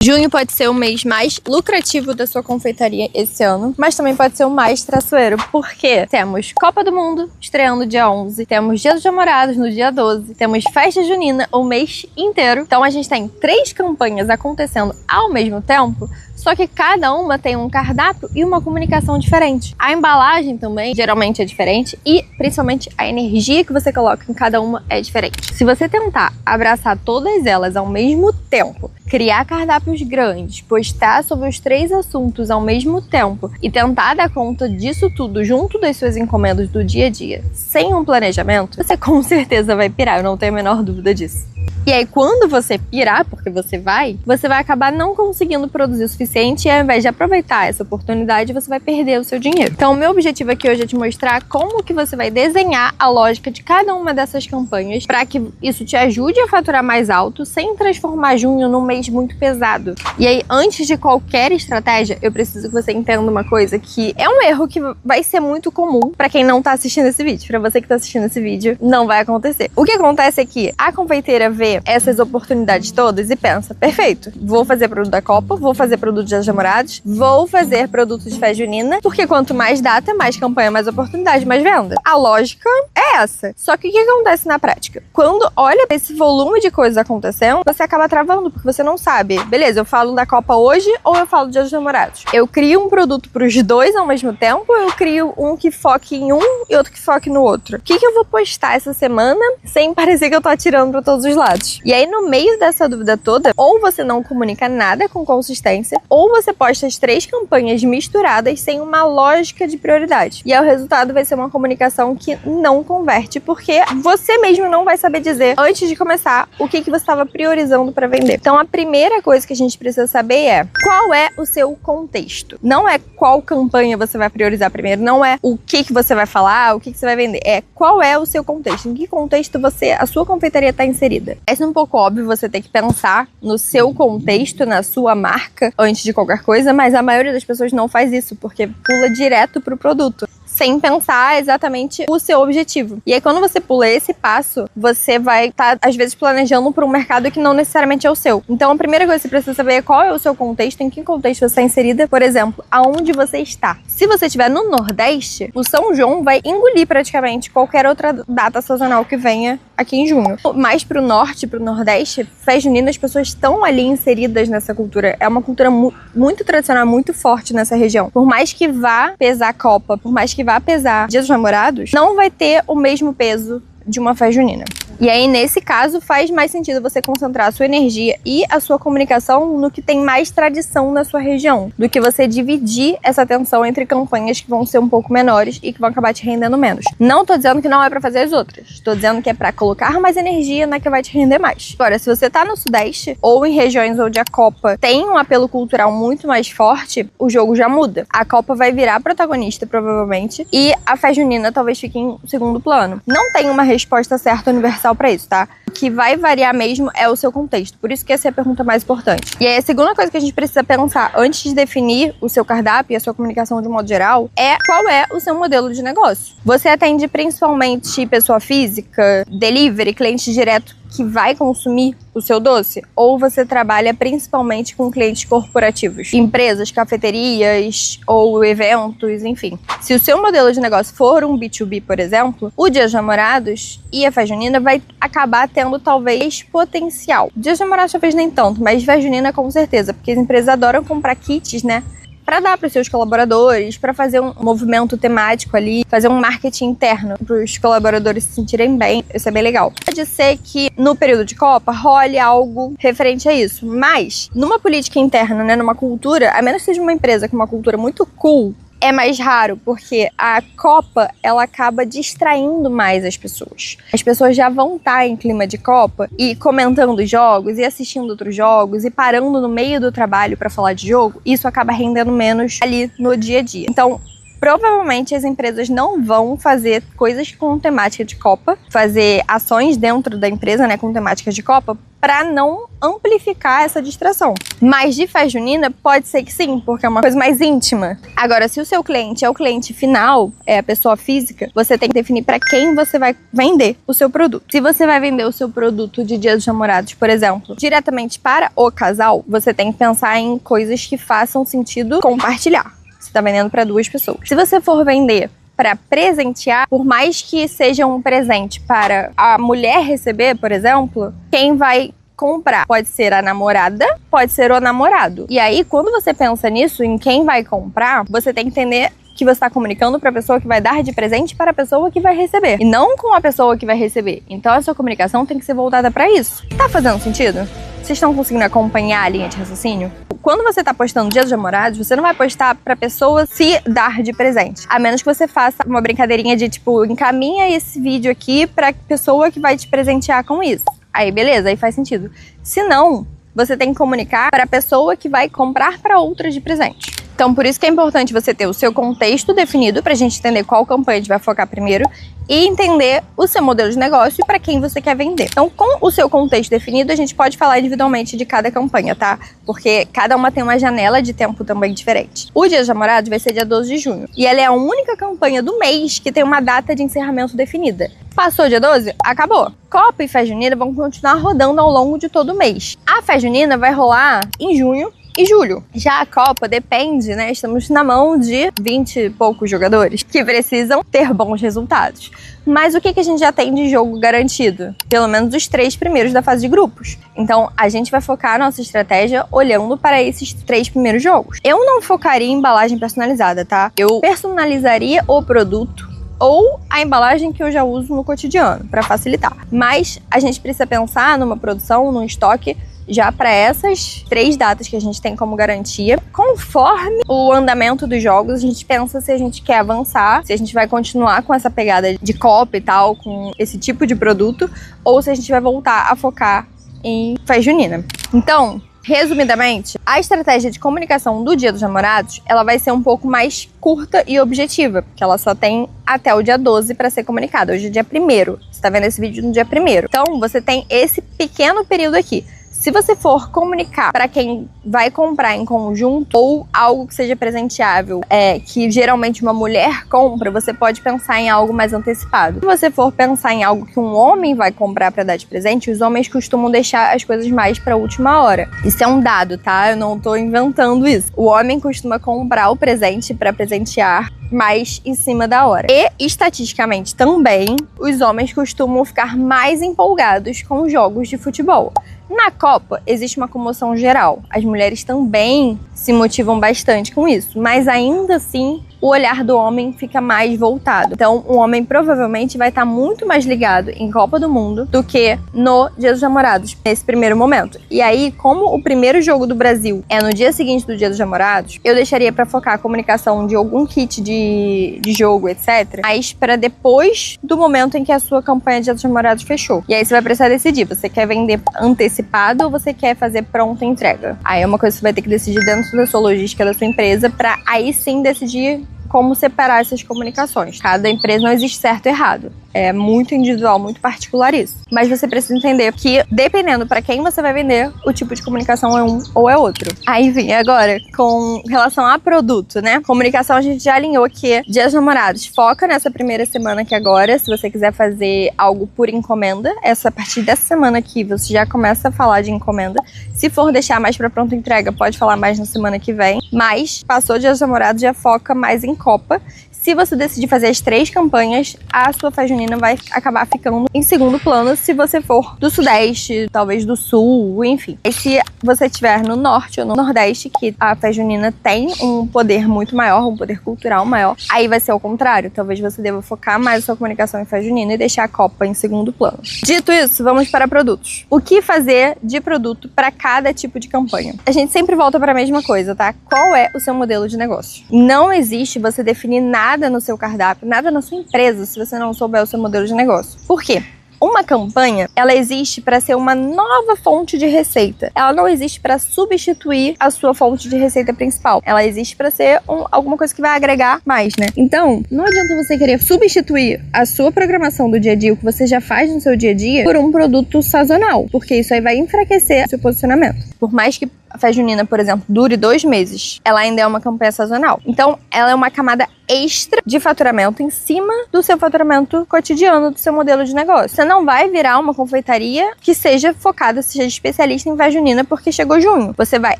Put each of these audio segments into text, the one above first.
Junho pode ser o mês mais lucrativo da sua confeitaria esse ano, mas também pode ser o mais traiçoeiro, porque temos Copa do Mundo estreando dia 11, temos Dia dos Namorados no dia 12, temos festa junina o mês inteiro. Então a gente tem 3 campanhas acontecendo ao mesmo tempo, só que cada uma tem um cardápio e uma comunicação diferente. A embalagem também geralmente é diferente e principalmente a energia que você coloca em cada uma é diferente. Se você tentar abraçar todas elas ao mesmo tempo, criar cardápios grandes, postar sobre os 3 assuntos ao mesmo tempo e tentar dar conta disso tudo junto das suas encomendas do dia a dia, sem um planejamento, você com certeza vai pirar, eu não tenho a menor dúvida disso. E aí quando você pirar, porque você vai acabar não conseguindo produzir o suficiente e ao invés de aproveitar essa oportunidade, você vai perder o seu dinheiro. Então o meu objetivo aqui hoje é te mostrar como que você vai desenhar a lógica de cada uma dessas campanhas para que isso te ajude a faturar mais alto sem transformar junho num mês muito pesado. E aí, antes de qualquer estratégia, eu preciso que você entenda uma coisa que é um erro que vai ser muito comum para quem não tá assistindo esse vídeo. Para você que tá assistindo esse vídeo, não vai acontecer. O que acontece é que a confeiteira vê essas oportunidades todas e pensa, perfeito, vou fazer produto da Copa, vou fazer produto de namorados, vou fazer produto de festa junina, porque quanto mais data, mais campanha, mais oportunidade, mais venda. A lógica é essa. Só que o que acontece na prática? Quando olha esse volume de coisas acontecendo, você acaba travando, porque você não sabe, beleza, eu falo da Copa hoje ou eu falo do Dia dos Namorados? Eu crio um produto para os dois ao mesmo tempo ou eu crio um que foque em um e outro que foque no outro? O que eu vou postar essa semana sem parecer que eu tô atirando para todos os lados? E aí, no meio dessa dúvida toda, ou você não comunica nada com consistência, ou você posta as 3 campanhas misturadas sem uma lógica de prioridade. E aí o resultado vai ser uma comunicação que não converte, porque você mesmo não vai saber dizer, antes de começar, o que você estava priorizando para vender. Então, a primeira coisa que a gente precisa saber é qual é o seu contexto. Não é qual campanha você vai priorizar primeiro, não é o que você vai falar, o que você vai vender. É qual é o seu contexto, em que contexto a sua confeitaria está inserida. É um pouco óbvio você ter que pensar no seu contexto, na sua marca, antes de qualquer coisa, mas a maioria das pessoas não faz isso, porque pula direto pro produto, sem pensar exatamente o seu objetivo. E aí, quando você pula esse passo, você vai estar, às vezes, planejando para um mercado que não necessariamente é o seu. Então, a primeira coisa que você precisa saber é qual é o seu contexto, em que contexto você está inserida, por exemplo, aonde você está. Se você estiver no Nordeste, o São João vai engolir praticamente qualquer outra data sazonal que venha aqui em junho. Mais pro Norte, pro Nordeste, festa junina, as pessoas estão ali inseridas nessa cultura. É uma cultura muito tradicional, muito forte nessa região. Por mais que vá pesar a Copa, por mais que vá pesar Dia dos Namorados, não vai ter o mesmo peso de uma festa junina. E aí, nesse caso, faz mais sentido você concentrar a sua energia e a sua comunicação no que tem mais tradição na sua região, do que você dividir essa atenção entre campanhas que vão ser um pouco menores e que vão acabar te rendendo menos. Não tô dizendo que não é pra fazer as outras, tô dizendo que é pra colocar mais energia na que vai te render mais. Agora, se você tá no Sudeste ou em regiões onde a Copa tem um apelo cultural muito mais forte, o jogo já muda. A Copa vai virar protagonista, provavelmente, e a festa junina talvez fique em segundo plano. Não tem uma resposta certa universal para isso, tá? O que vai variar mesmo é o seu contexto. Por isso que essa é a pergunta mais importante. E aí, a segunda coisa que a gente precisa pensar antes de definir o seu cardápio e a sua comunicação de modo geral é qual é o seu modelo de negócio. Você atende principalmente pessoa física, delivery, cliente direto que vai consumir o seu doce? Ou você trabalha principalmente com clientes corporativos? Empresas, cafeterias ou eventos, enfim. Se o seu modelo de negócio for um B2B, por exemplo, o Dia dos Namorados e a festa junina vai acabar tendo talvez potencial. Dia dos Namorados talvez nem tanto, mas festa junina com certeza, porque as empresas adoram comprar kits, né? Para dar para os seus colaboradores, para fazer um movimento temático ali, fazer um marketing interno para os colaboradores se sentirem bem, isso é bem legal. Pode ser que no período de Copa role algo referente a isso, mas numa política interna, né, numa cultura, a menos que seja uma empresa com uma cultura muito cool, é mais raro, porque a Copa, ela acaba distraindo mais as pessoas. As pessoas já vão estar em clima de Copa e comentando jogos e assistindo outros jogos e parando no meio do trabalho para falar de jogo. Isso acaba rendendo menos ali no dia a dia. Então, provavelmente as empresas não vão fazer coisas com temática de Copa, fazer ações dentro da empresa, né, com temática de Copa, para não amplificar essa distração. Mas de festa junina, pode ser que sim, porque é uma coisa mais íntima. Agora, se o seu cliente é o cliente final, é a pessoa física, você tem que definir para quem você vai vender o seu produto. Se você vai vender o seu produto de Dia dos Namorados, por exemplo, diretamente para o casal, você tem que pensar em coisas que façam sentido compartilhar. Você está vendendo para 2 pessoas. Se você for vender para presentear, por mais que seja um presente para a mulher receber, por exemplo, quem vai comprar pode ser a namorada, pode ser o namorado. E aí, quando você pensa nisso, em quem vai comprar, você tem que entender que você está comunicando para a pessoa que vai dar de presente para a pessoa que vai receber, e não com a pessoa que vai receber. Então, a sua comunicação tem que ser voltada para isso. Tá fazendo sentido? Vocês estão conseguindo acompanhar a linha de raciocínio? Quando você tá postando Dia dos Namorados, você não vai postar pra pessoa se dar de presente. A menos que você faça uma brincadeirinha de tipo, encaminha esse vídeo aqui pra pessoa que vai te presentear com isso. Aí beleza, aí faz sentido. Se não, você tem que comunicar para a pessoa que vai comprar para outra de presente. Então, por isso que é importante você ter o seu contexto definido pra gente entender qual campanha a gente vai focar primeiro e entender o seu modelo de negócio e para quem você quer vender. Então, com o seu contexto definido, a gente pode falar individualmente de cada campanha, tá? Porque cada uma tem uma janela de tempo também diferente. O Dia dos Namorados vai ser dia 12 de junho. E ela é a única campanha do mês que tem uma data de encerramento definida. Passou dia 12? Acabou. Copa e Festa Junina vão continuar rodando ao longo de todo o mês. A Festa Junina vai rolar em junho e julho. Já a Copa depende, né? Estamos na mão de 20 e poucos jogadores que precisam ter bons resultados. Mas o que a gente já tem de jogo garantido? Pelo menos os 3 primeiros da fase de grupos. Então, a gente vai focar a nossa estratégia olhando para esses 3 primeiros jogos. Eu não focaria em embalagem personalizada, tá? Eu personalizaria o produto ou a embalagem que eu já uso no cotidiano, para facilitar. Mas a gente precisa pensar numa produção, num estoque, já para essas 3 datas que a gente tem como garantia. Conforme o andamento dos jogos, a gente pensa se a gente quer avançar, se a gente vai continuar com essa pegada de Copa e tal, com esse tipo de produto, ou se a gente vai voltar a focar em Festa Junina. Então, resumidamente, a estratégia de comunicação do Dia dos Namorados, ela vai ser um pouco mais curta e objetiva, porque ela só tem até o dia 12 para ser comunicada. Hoje é dia 1º, você tá vendo esse vídeo no dia 1º. Então, você tem esse pequeno período aqui. Se você for comunicar para quem vai comprar em conjunto ou algo que seja presenteável, que geralmente uma mulher compra, você pode pensar em algo mais antecipado. Se você for pensar em algo que um homem vai comprar para dar de presente, os homens costumam deixar as coisas mais para a última hora. Isso é um dado, tá? Eu não tô inventando isso. O homem costuma comprar o presente para presentear mais em cima da hora. E, estatisticamente também, os homens costumam ficar mais empolgados com jogos de futebol. Na Copa, existe uma comoção geral. As mulheres também se motivam bastante com isso, mas ainda assim, o olhar do homem fica mais voltado. Então, o homem provavelmente vai estar muito mais ligado em Copa do Mundo do que no Dia dos Namorados, nesse primeiro momento. E aí, como o primeiro jogo do Brasil é no dia seguinte do Dia dos Namorados, eu deixaria para focar a comunicação de algum kit de jogo, etc., mas para depois do momento em que a sua campanha de Dia dos Namorados fechou. E aí você vai precisar decidir, você quer vender antecipado ou você quer fazer pronta entrega? Aí é uma coisa que você vai ter que decidir dentro da sua logística da sua empresa, para aí sim decidir como separar essas comunicações. Cada empresa, não existe certo e errado. É muito individual, muito particular isso. Mas você precisa entender que, dependendo para quem você vai vender, o tipo de comunicação é um ou é outro. Aí, enfim, agora, com relação a produto, né? Comunicação, a gente já alinhou que Dia dos Namorados foca nessa primeira semana aqui agora. Se você quiser fazer algo por encomenda, a partir dessa semana aqui, você já começa a falar de encomenda. Se for deixar mais para pronta entrega, pode falar mais na semana que vem. Mas, passou Dia dos Namorados, já foca mais em Copa. Se você decidir fazer as 3 campanhas, a sua Festa Junina vai acabar ficando em segundo plano se você for do Sudeste, talvez do Sul, enfim. E se você estiver no Norte ou no Nordeste, que a Festa Junina tem um poder muito maior, um poder cultural maior, aí vai ser o contrário. Talvez você deva focar mais a sua comunicação em Festa Junina e deixar a Copa em segundo plano. Dito isso, vamos para produtos. O que fazer de produto para cada tipo de campanha? A gente sempre volta para a mesma coisa, tá? Qual é o seu modelo de negócio? Não existe você definir nada no seu cardápio, nada na sua empresa, se você não souber o seu modelo de negócio. Por quê? uma campanha, ela existe para ser uma nova fonte de receita. Ela não existe para substituir a sua fonte de receita principal. Ela existe para ser alguma coisa que vai agregar mais, né? Então, não adianta você querer substituir a sua programação do dia a dia, o que você já faz no seu dia a dia, por um produto sazonal, porque isso aí vai enfraquecer o seu posicionamento. Por mais que a festa junina, por exemplo, dure 2 meses, ela ainda é uma campanha sazonal. Então, ela é uma camada extra de faturamento em cima do seu faturamento cotidiano, do seu modelo de negócio. Você não vai virar uma confeitaria que seja focada, seja especialista em festa junina porque chegou junho. Você vai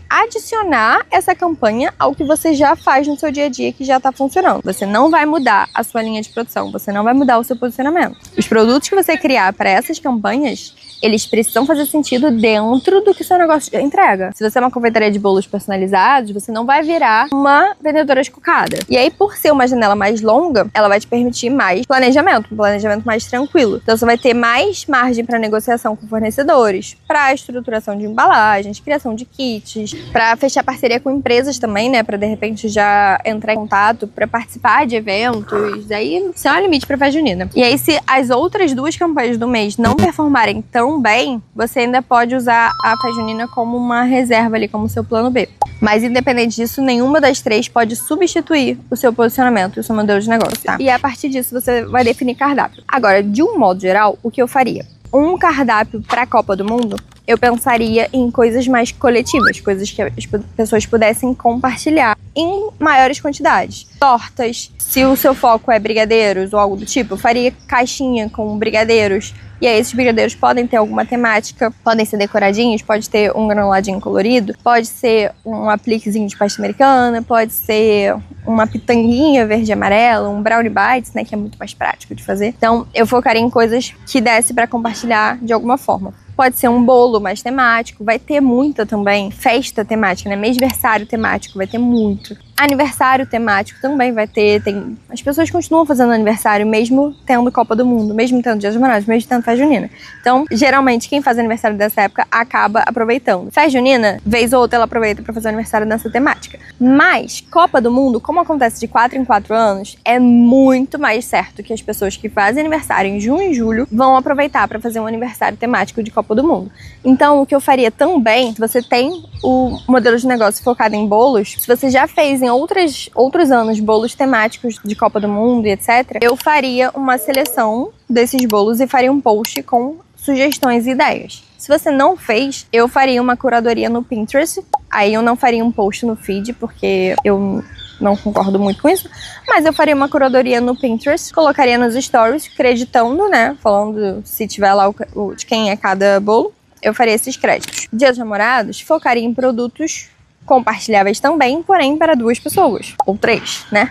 adicionar essa campanha ao que você já faz no seu dia a dia que já tá funcionando. Você não vai mudar a sua linha de produção, você não vai mudar o seu posicionamento. Os produtos que você criar para essas campanhas, eles precisam fazer sentido dentro do que o seu negócio já entrega. Se você é uma confeitaria de bolos personalizados, você não vai virar uma vendedora de cocada. E aí, por ser uma janela mais longa, ela vai te permitir mais planejamento, um planejamento mais tranquilo. Então, você vai ter mais margem para negociação com fornecedores, para estruturação de embalagens, criação de kits, para fechar parceria com empresas também, né? Para de repente já entrar em contato, para participar de eventos. Aí, isso é um limite para festa junina. E aí, se as outras 2 campanhas do mês não performarem tão bem, você ainda pode usar a festa junina como uma reserva ali, como seu plano B. Mas independente disso, nenhuma das 3 pode substituir o seu posicionamento e o seu modelo de negócio, tá? E a partir disso você vai definir cardápio. Agora, de um modo geral, o que eu faria? Um cardápio para a Copa do Mundo, eu pensaria em coisas mais coletivas, coisas que as pessoas pudessem compartilhar em maiores quantidades. Tortas, se o seu foco é brigadeiros ou algo do tipo, eu faria caixinha com brigadeiros. E aí esses brigadeiros podem ter alguma temática, podem ser decoradinhos, pode ter um granuladinho colorido, pode ser um apliquezinho de pasta americana, pode ser uma pitanguinha verde e amarela, um brownie bites, né, que é muito mais prático de fazer. Então eu focaria em coisas que desse para compartilhar de alguma forma. Pode ser um bolo mais temático, vai ter muita também festa temática, né? Mêsversário temático, vai ter muito. Aniversário temático também vai ter. As pessoas continuam fazendo aniversário mesmo tendo Copa do Mundo, mesmo tendo Dia dos Namorados, mesmo tendo festa junina. Então, geralmente, quem faz aniversário dessa época acaba aproveitando. Festa junina, vez ou outra, ela aproveita para fazer o aniversário dessa temática. Mas, Copa do Mundo, como acontece de 4 em 4 anos, é muito mais certo que as pessoas que fazem aniversário em junho e julho vão aproveitar para fazer um aniversário temático de Copa do Mundo. Então, o que eu faria também, se você tem o modelo de negócio focado em bolos, se você já fez em outros anos bolos temáticos de Copa do Mundo e etc., eu faria uma seleção desses bolos e faria um post com sugestões e ideias. Se você não fez, eu faria uma curadoria no Pinterest. Aí eu não faria um post no feed, porque eu não concordo muito com isso, mas eu faria uma curadoria no Pinterest, colocaria nos stories, acreditando, né, falando se tiver lá de quem é cada bolo, eu faria esses créditos. Dia dos Namorados, focaria em produtos compartilháveis também, porém para 2 pessoas, ou 3, né,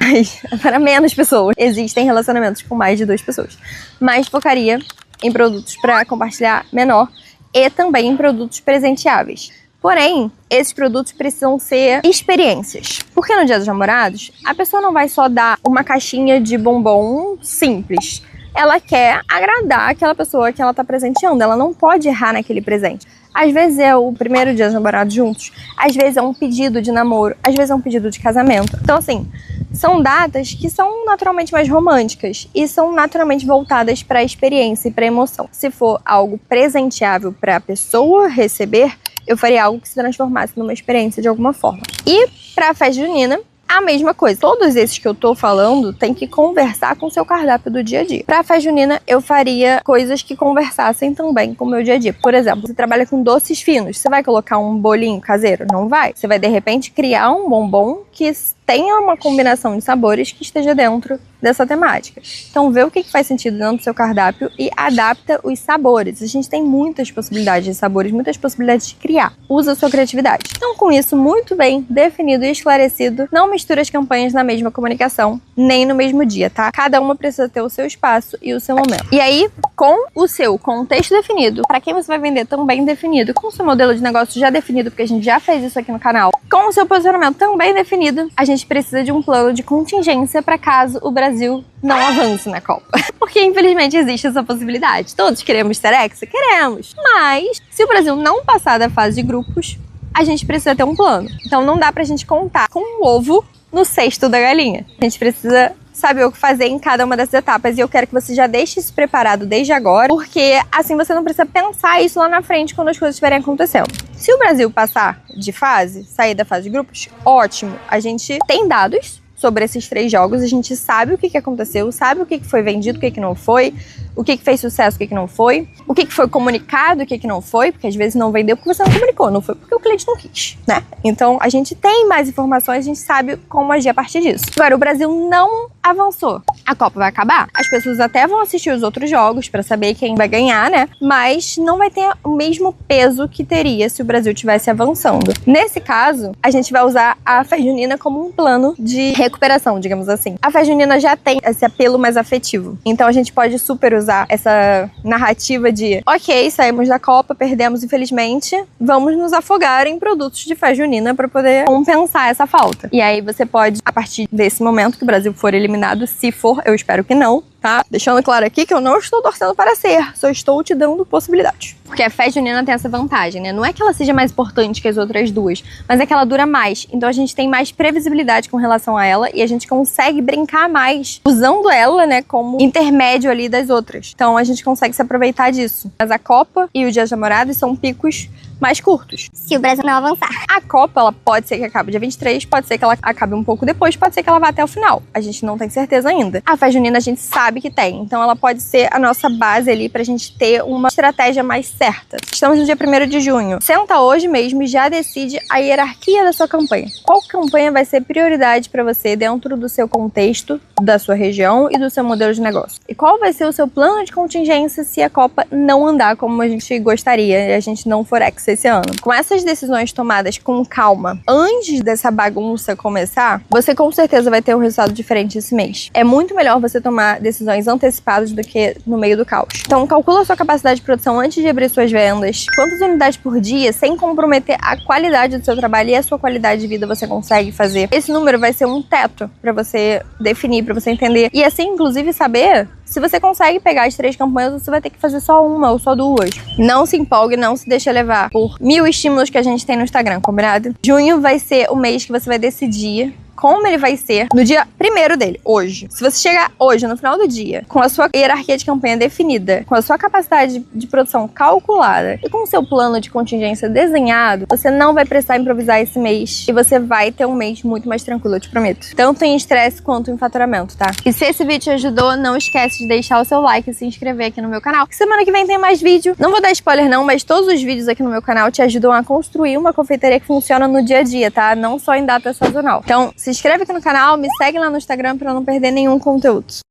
para menos pessoas. Existem relacionamentos com mais de 2 pessoas, mas focaria em produtos para compartilhar menor e também em produtos presenteáveis. Porém, esses produtos precisam ser experiências. Porque no Dia dos Namorados, a pessoa não vai só dar uma caixinha de bombom simples. Ela quer agradar aquela pessoa que ela está presenteando. Ela não pode errar naquele presente. Às vezes é o primeiro Dia dos Namorados juntos. Às vezes é um pedido de namoro. Às vezes é um pedido de casamento. Então, assim, são datas que são naturalmente mais românticas e são naturalmente voltadas para a experiência e para a emoção. Se for algo presenteável para a pessoa receber, eu faria algo que se transformasse numa experiência de alguma forma. E para a festa junina, a mesma coisa. Todos esses que eu tô falando tem que conversar com o seu cardápio do dia a dia. Pra festa junina, eu faria coisas que conversassem também com o meu dia a dia. Por exemplo, você trabalha com doces finos. Você vai colocar um bolinho caseiro? Não vai. Você vai, de repente, criar um bombom que tenha uma combinação de sabores que esteja dentro dessa temática. Então, vê o que faz sentido dentro do seu cardápio e adapta os sabores. A gente tem muitas possibilidades de sabores, muitas possibilidades de criar. Usa a sua criatividade. Então, com isso muito bem definido e esclarecido, não mistura as campanhas na mesma comunicação, nem no mesmo dia, tá? Cada uma precisa ter o seu espaço e o seu momento. E aí, com o seu contexto definido, para quem você vai vender também definido, com o seu modelo de negócio já definido, porque a gente já fez isso aqui no canal, com o seu posicionamento também definido, a gente precisa de um plano de contingência para caso o Brasil não avance na Copa. Porque, infelizmente, existe essa possibilidade. Todos queremos ser hexa? Queremos. Mas, se o Brasil não passar da fase de grupos, a gente precisa ter um plano. Então, não dá pra gente contar com um ovo no cesto da galinha. A gente precisa saber o que fazer em cada uma dessas etapas. E eu quero que você já deixe isso preparado desde agora, porque assim você não precisa pensar isso lá na frente quando as coisas estiverem acontecendo. Se o Brasil passar de fase, sair da fase de grupos, ótimo. A gente tem dados sobre esses 3 jogos, a gente sabe o que aconteceu, sabe o que foi vendido, o que não foi, o que fez sucesso, o que não foi, o que foi comunicado, o que não foi, porque às vezes não vendeu porque você não comunicou, não foi porque o cliente não quis, né? Então a gente tem mais informações, a gente sabe como agir a partir disso. Agora, o Brasil não avançou. A Copa vai acabar. As pessoas até vão assistir os outros jogos pra saber quem vai ganhar, né? Mas não vai ter o mesmo peso que teria se o Brasil tivesse avançando. Nesse caso, a gente vai usar a festa junina como um plano de recuperação, digamos assim. A festa junina já tem esse apelo mais afetivo. Então a gente pode super usar essa narrativa de ok, saímos da Copa, perdemos infelizmente, vamos nos afogar em produtos de festa junina pra poder compensar essa falta. E aí você pode, a partir desse momento que o Brasil for eliminado, se for, eu espero que não, tá? Deixando claro aqui que eu não estou torcendo para ser, só estou te dando possibilidades. Porque a festa junina tem essa vantagem, né? Não é que ela seja mais importante que as outras duas, mas é que ela dura mais. Então a gente tem mais previsibilidade com relação a ela e a gente consegue brincar mais usando ela, né, como intermédio ali das outras. Então a gente consegue se aproveitar disso. Mas a Copa e o Dia dos Namorados são picos mais curtos. Se o Brasil não avançar. A Copa, ela pode ser que acabe dia 23, pode ser que ela acabe um pouco depois, pode ser que ela vá até o final. A gente não tem certeza ainda. A festa junina a gente sabe que tem, então ela pode ser a nossa base ali pra gente ter uma estratégia mais certa. Estamos no dia 1º de junho. Senta hoje mesmo e já decide a hierarquia da sua campanha. Qual campanha vai ser prioridade pra você dentro do seu contexto, da sua região e do seu modelo de negócio? E qual vai ser o seu plano de contingência se a Copa não andar como a gente gostaria e a gente não for ex esse ano? Com essas decisões tomadas com calma, antes dessa bagunça começar, você com certeza vai ter um resultado diferente esse mês. É muito melhor você tomar decisões antecipadas do que no meio do caos. Então calcula a sua capacidade de produção antes de abrir suas vendas. Quantas unidades por dia, sem comprometer a qualidade do seu trabalho e a sua qualidade de vida você consegue fazer. Esse número vai ser um teto para você definir, para você entender. E assim, inclusive, saber se você consegue pegar as 3 campanhas, você vai ter que fazer só uma ou só 2. Não se empolgue, não se deixe levar por 1000 estímulos que a gente tem no Instagram, combinado? Junho vai ser o mês que você vai decidir como ele vai ser no dia 1º dele, hoje. Se você chegar hoje, no final do dia, com a sua hierarquia de campanha definida, com a sua capacidade de produção calculada e com o seu plano de contingência desenhado, você não vai precisar improvisar esse mês e você vai ter um mês muito mais tranquilo, eu te prometo. Tanto em estresse quanto em faturamento, tá? E se esse vídeo te ajudou, não esquece de deixar o seu like e se inscrever aqui no meu canal. Semana que vem tem mais vídeo. Não vou dar spoiler não, mas todos os vídeos aqui no meu canal te ajudam a construir uma confeitaria que funciona no dia a dia, tá? Não só em data sazonal. Então, se inscreve aqui no canal, me segue lá no Instagram pra não perder nenhum conteúdo.